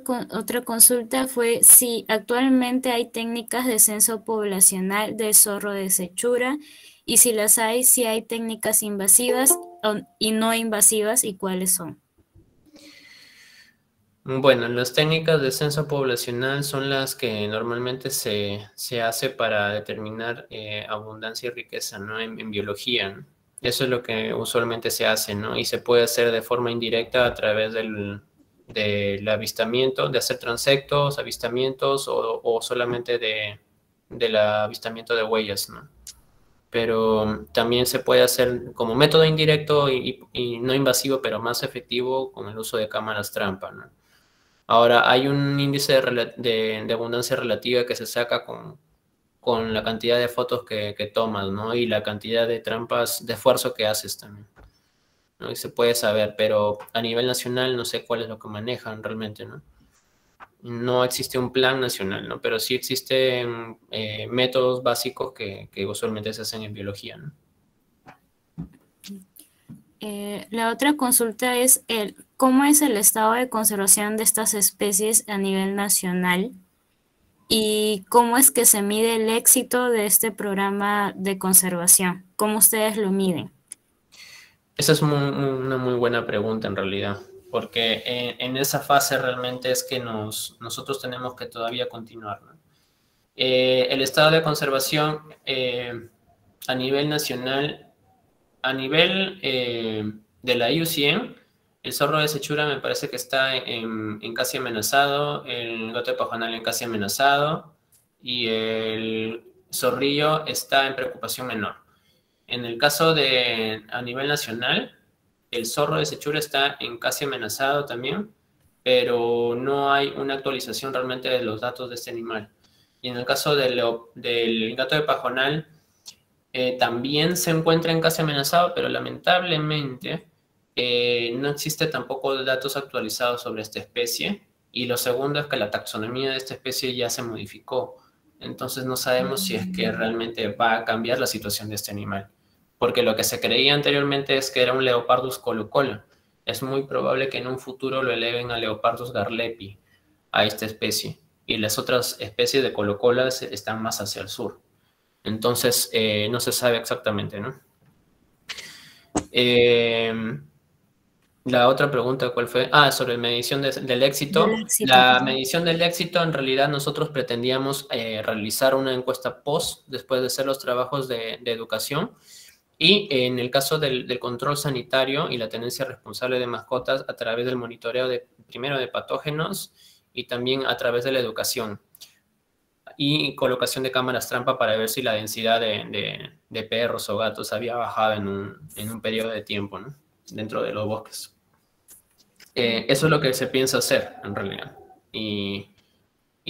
consulta fue si actualmente hay técnicas de censo poblacional del zorro de sechura y si las hay, si hay técnicas invasivas y no invasivas y cuáles son. Bueno, las técnicas de censo poblacional son las que normalmente se hace para determinar abundancia y riqueza, ¿no? En biología, ¿no? Eso es lo que usualmente se hace, ¿no? Y se puede hacer de forma indirecta a través del avistamiento, de hacer transectos, avistamientos o solamente del avistamiento de huellas, ¿no? Pero también se puede hacer como método indirecto y no invasivo, pero más efectivo con el uso de cámaras trampa, ¿no? Ahora, hay un índice de abundancia relativa que se saca con la cantidad de fotos que tomas, ¿no? Y la cantidad de trampas, de esfuerzo que haces también, ¿no? Y se puede saber, pero a nivel nacional no sé cuál es lo que manejan realmente, ¿no? No existe un plan nacional, ¿no? Pero sí existen métodos básicos que usualmente se hacen en biología, ¿no? La otra consulta es ¿cómo es el estado de conservación de estas especies a nivel nacional? ¿Y cómo es que se mide el éxito de este programa de conservación? ¿Cómo ustedes lo miden? Esa es una muy buena pregunta en realidad, porque en esa fase realmente es que nosotros tenemos que todavía continuar, ¿no? El estado de conservación a nivel nacional, a nivel de la IUCN, el zorro de Sechura me parece que está en casi amenazado, el gato de pajonal en casi amenazado y el zorrillo está en preocupación menor. En el caso de a nivel nacional, el zorro de Sechura está en casi amenazado también, pero no hay una actualización realmente de los datos de este animal. Y en el caso del gato de pajonal, también se encuentra en casi amenazado, pero lamentablemente no existe tampoco datos actualizados sobre esta especie. Y lo segundo es que la taxonomía de esta especie ya se modificó. Entonces no sabemos si es que realmente va a cambiar la situación de este animal. Porque lo que se creía anteriormente es que era un Leopardus colucola. Es muy probable que en un futuro lo eleven a Leopardus garlepi, a esta especie. Y las otras especies de colucolas están más hacia el sur. Entonces no se sabe exactamente, ¿no? La otra pregunta, ¿cuál fue? Ah, sobre medición del Del éxito. éxito. La medición del éxito, en realidad nosotros pretendíamos realizar una encuesta post después de hacer los trabajos de educación. Y en el caso del control sanitario y la tenencia responsable de mascotas a través del monitoreo primero de patógenos y también a través de la educación y colocación de cámaras trampa para ver si la densidad de perros o gatos había bajado en un periodo de tiempo, ¿no? Dentro de los bosques. Eso es lo que se piensa hacer, en realidad. Y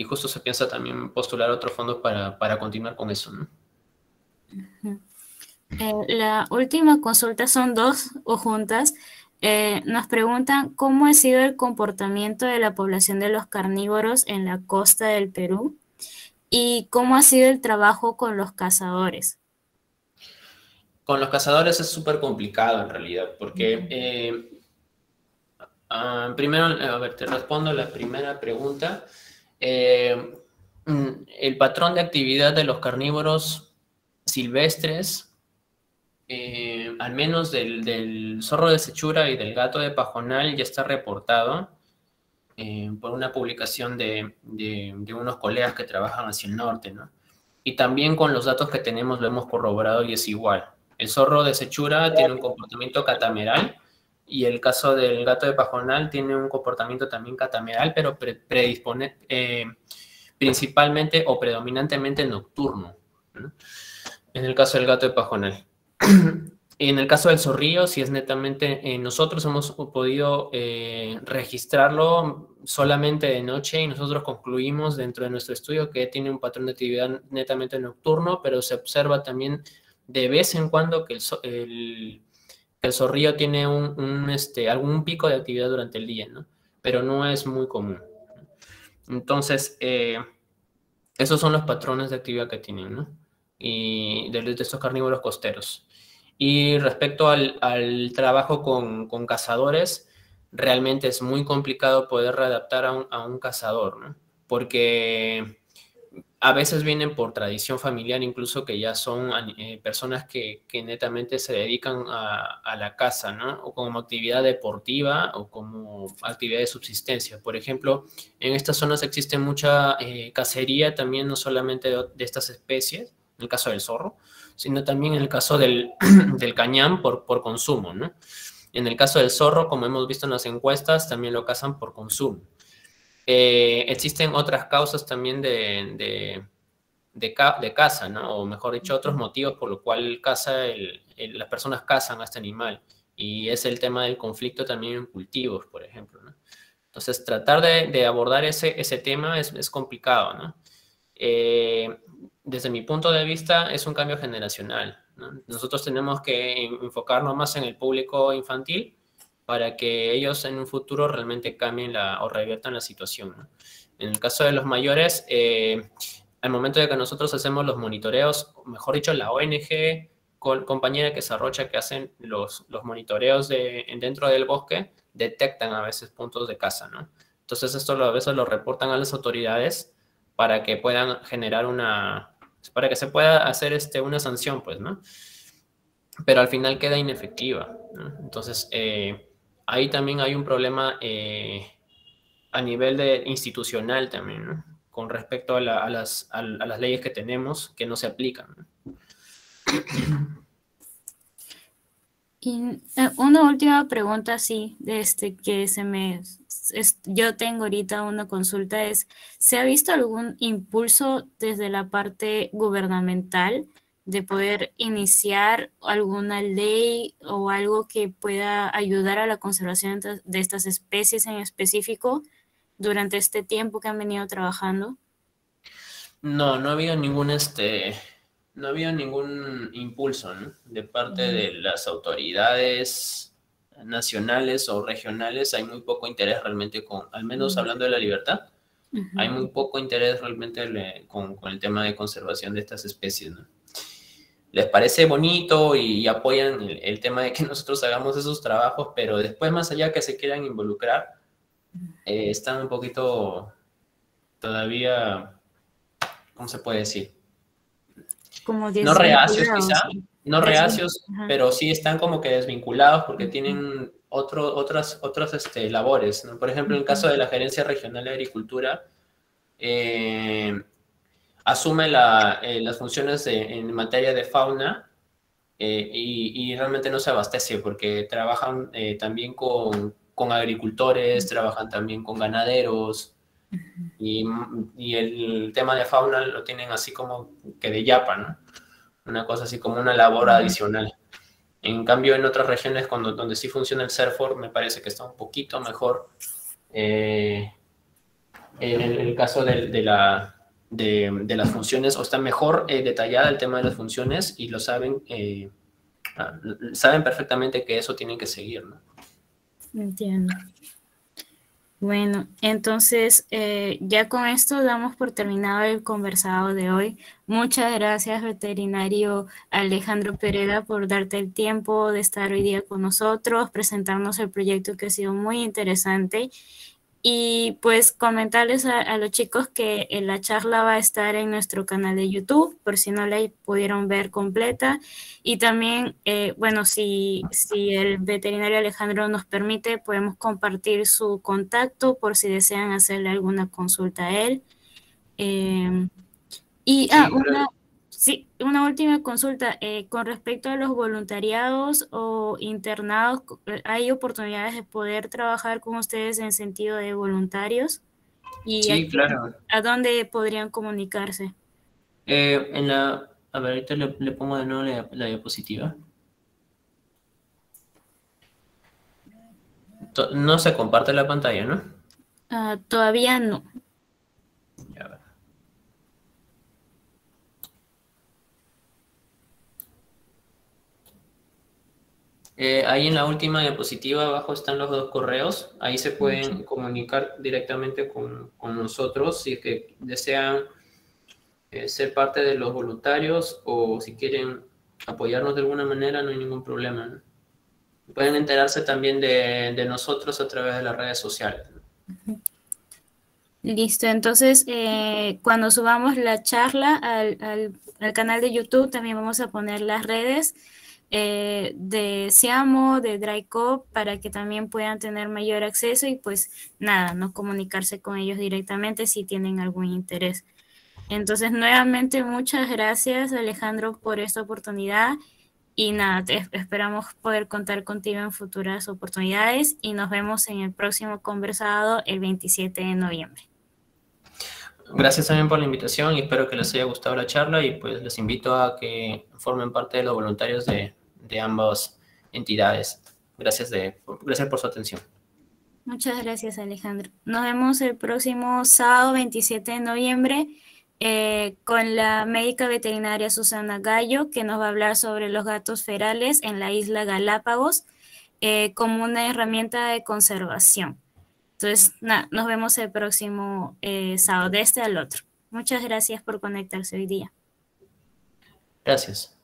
justo se piensa también postular otros fondos para continuar con eso, ¿no? La última consulta son dos o juntas. Nos preguntan cómo ha sido el comportamiento de la población de los carnívoros en la costa del Perú y cómo ha sido el trabajo con los cazadores. Con los cazadores es súper complicado en realidad, porque primero, a ver, te respondo la primera pregunta. El patrón de actividad de los carnívoros silvestres, al menos del zorro de sechura y del gato de pajonal, ya está reportado por una publicación de unos colegas que trabajan hacia el norte, ¿no? Y también con los datos que tenemos lo hemos corroborado y es igual. El zorro de sechura tiene un comportamiento catameral y el caso del gato de pajonal tiene un comportamiento también catameral, pero predispone principalmente o predominantemente nocturno, ¿no? En el caso del gato de pajonal. En el caso del zorrillo, si es netamente, nosotros hemos podido registrarlo solamente de noche y nosotros concluimos dentro de nuestro estudio que tiene un patrón de actividad netamente nocturno, pero se observa también de vez en cuando que el zorrillo tiene algún pico de actividad durante el día, ¿no? Pero no es muy común. Entonces, esos son los patrones de actividad que tienen, ¿no? Y de estos carnívoros costeros. Y respecto al trabajo con cazadores, realmente es muy complicado poder readaptar a un cazador, ¿no? Porque a veces vienen por tradición familiar, incluso que ya son personas que netamente se dedican a la caza, ¿no? O como actividad deportiva o como actividad de subsistencia. Por ejemplo, en estas zonas existe mucha cacería también, no solamente de estas especies, en el caso del zorro, sino también en el caso del cañán por consumo, ¿no? En el caso del zorro, como hemos visto en las encuestas, también lo cazan por consumo. Existen otras causas también de caza, ¿no? O mejor dicho, otros motivos por los cuales las personas cazan a este animal. Y es el tema del conflicto también en cultivos, por ejemplo, ¿no? Entonces, tratar de abordar ese tema es complicado, ¿no? Desde mi punto de vista, es un cambio generacional, ¿no? Nosotros tenemos que enfocarnos más en el público infantil para que ellos en un futuro realmente cambien o reviertan la situación, ¿no? En el caso de los mayores, al momento de que nosotros hacemos los monitoreos, o mejor dicho, la ONG compañera que se arrocha que hacen los monitoreos dentro del bosque, detectan a veces puntos de caza, ¿no? Entonces esto a veces lo reportan a las autoridades para que puedan generar para que se pueda hacer una sanción, pues, ¿no? Pero al final queda inefectiva, ¿no? Entonces, ahí también hay un problema a nivel institucional también, ¿no? Con respecto a las leyes que tenemos que no se aplican, ¿no? Y una última pregunta, sí, que yo tengo ahorita una consulta es, ¿se ha visto algún impulso desde la parte gubernamental de poder iniciar alguna ley o algo que pueda ayudar a la conservación de estas especies en específico durante este tiempo que han venido trabajando? No, no ha habido no ha habido ningún impulso, ¿no? De parte de las autoridades. nacionales o regionales hay muy poco interés realmente al menos hablando de La Libertad, hay muy poco interés realmente con el tema de conservación de estas especies, ¿no? Les parece bonito y apoyan el tema de que nosotros hagamos esos trabajos, pero después más allá que se quieran involucrar, están un poquito todavía, ¿cómo se puede decir? Como No reacios desvinculados. quizá, no reacios, pero sí están como que desvinculados porque Ujú. tienen otras labores, ¿no? Por ejemplo, en el caso de la Gerencia Regional de Agricultura, asume las funciones en materia de fauna y realmente no se abastece porque trabajan también con agricultores, trabajan también con ganaderos y el tema de fauna lo tienen así como que de yapa, ¿no? Una cosa así como una labor adicional. En cambio, en otras regiones donde sí funciona el CERFOR, me parece que está un poquito mejor. En el caso de las funciones, o está mejor detallada el tema de las funciones y lo saben, saben perfectamente que eso tienen que seguir, ¿no? Entiendo. Bueno, entonces ya con esto damos por terminado el conversado de hoy. Muchas gracias, veterinario Alejandro Pereda, por darte el tiempo de estar hoy día con nosotros, presentarnos el proyecto que ha sido muy interesante. Y pues comentarles a los chicos que la charla va a estar en nuestro canal de YouTube, por si no la pudieron ver completa. Y también, bueno, si el veterinario Alejandro nos permite, podemos compartir su contacto por si desean hacerle alguna consulta a él. Eh, Sí, una, claro. sí, una última consulta. Con respecto a los voluntariados o internados, ¿hay oportunidades de poder trabajar con ustedes en sentido de voluntarios? ¿Y Sí, claro. a dónde podrían comunicarse? A ver, ahorita le pongo de nuevo la diapositiva. No se comparte la pantalla, ¿no? Todavía no. Ya ver. Ahí en la última diapositiva abajo están los dos correos. Ahí se pueden comunicar directamente con nosotros si es que desean ser parte de los voluntarios o si quieren apoyarnos de alguna manera, no hay ningún problema, ¿no? Pueden enterarse también de nosotros a través de las redes sociales. Listo, entonces cuando subamos la charla al canal de YouTube también vamos a poner las redes de Siamo, de DryCop, para que también puedan tener mayor acceso y pues nada, no comunicarse con ellos directamente si tienen algún interés. Entonces, nuevamente, muchas gracias, Alejandro, por esta oportunidad. Y nada, esperamos poder contar contigo en futuras oportunidades y nos vemos en el próximo conversado el 27 de noviembre. Gracias también por la invitación y espero que les haya gustado la charla y pues les invito a que formen parte de los voluntarios de ambas entidades. Gracias por su atención. Muchas gracias, Alejandro. Nos vemos el próximo sábado 27 de noviembre con la médica veterinaria Susana Gallo, que nos va a hablar sobre los gatos ferales en la isla Galápagos como una herramienta de conservación. Entonces, nada, nos vemos el próximo sábado, de este al otro. Muchas gracias por conectarse hoy día. Gracias.